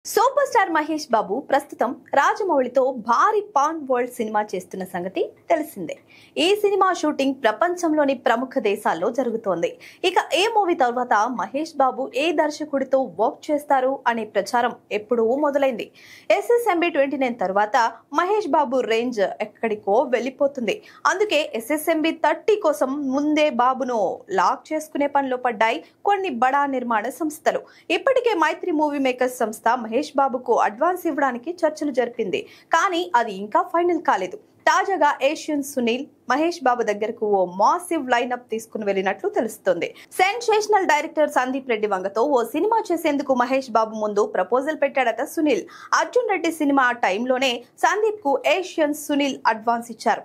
Super star Mahesh Babu ప్రస్తుతం రాజమౌళితో భారీ pan world cinema చేస్తున్న సంగతి తెలిసిందే. ఈ సినిమా షూటింగ్ ప్రపంచంలోని ప్రముఖ దేశాల్లో జరుగుతోంది. ఇక ఏ మూవీ తర్వాత మహేష్ బాబు ఏ దర్శకుడితో వర్క్ చేస్తారు అనే ప్రచారం ఎప్పుడూ మొదలైంది. SSMB 29 తర్వాత మహేష్ బాబు రేంజ్ ఎక్కడికో వెళ్ళిపోతుంది. అందుకే SSMB 30 కోసం ముందే బాబును లాక్ చేసుకునే పనిలో పడ్డాయి కొన్ని బడా నిర్మాణ సంస్థలు. ఇప్పటికే మైత్రి మూవీ మేకర్స్ సంస్థ మహేష్ బాబుకు అడ్వాన్స్ ఇవ్వడానికి చర్చలు జరిపింది. కానీ అది ఇంకా ఫైనల్ కాలేదు. తాజాగా ఏషియన్ సునీల్ మహేష్ బాబు దగ్గరకు ఓ మాసివ్ లైనప్ తీసుకుని వెళ్ళినట్లు తెలుస్తుంది. సెన్సేషనల్ డైరెక్టర్ సందీప్ రెడ్డి వంగతో ఓ సినిమా చేసేందుకు మహేష్ బాబు ముందు ప్రపోజల్ పెట్టాడట సునీల్. అర్జున్ రెడ్డి సినిమా టైంలోనే సందీప్ కు ఏషియన్ సునీల్ అడ్వాన్స్ ఇచ్చారు.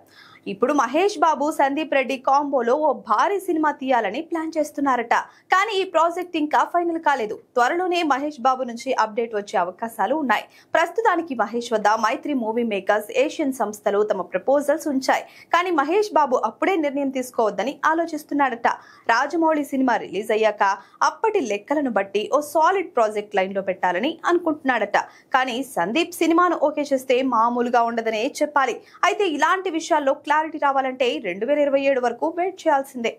ఇప్పుడు మహేష్ బాబు సందీప్ రెడ్డి కాంబోలో ఓ భారీ సినిమా తీయాలని ప్లాన్ చేస్తున్నారట. కానీ ఈ ప్రాజెక్ట్ ఇంకా ఫైనల్ కాలేదు. త్వరలోనే మహేష్ బాబు నుంచి అప్డేట్ వచ్చే అవకాశాలు ఉన్నాయి. ప్రస్తుతానికి మహేష్ వద్ద మైత్రి మూవీ మేకర్స్, ఏషియన్ సంస్థలు తమ ప్రపోజల్స్ ఉంచాయి. కానీ మహేష్ బాబు అప్పుడే నిర్ణయం తీసుకోవద్దని ఆలోచిస్తున్నాడట. రాజమౌళి సినిమా రిలీజ్ అయ్యాక అప్పటి లెక్కలను బట్టి ఓ సాలిడ్ ప్రాజెక్ట్ లైన్ లో పెట్టాలని అనుకుంటున్నాడట. కానీ సందీప్ సినిమాను ఓకే చేస్తే మామూలుగా ఉండదనే చెప్పాలి. అయితే ఇలాంటి విషయాల్లో క్లారిటీ రావాలంటే 2027 వరకు వెయిట్ చేయాల్సిందే.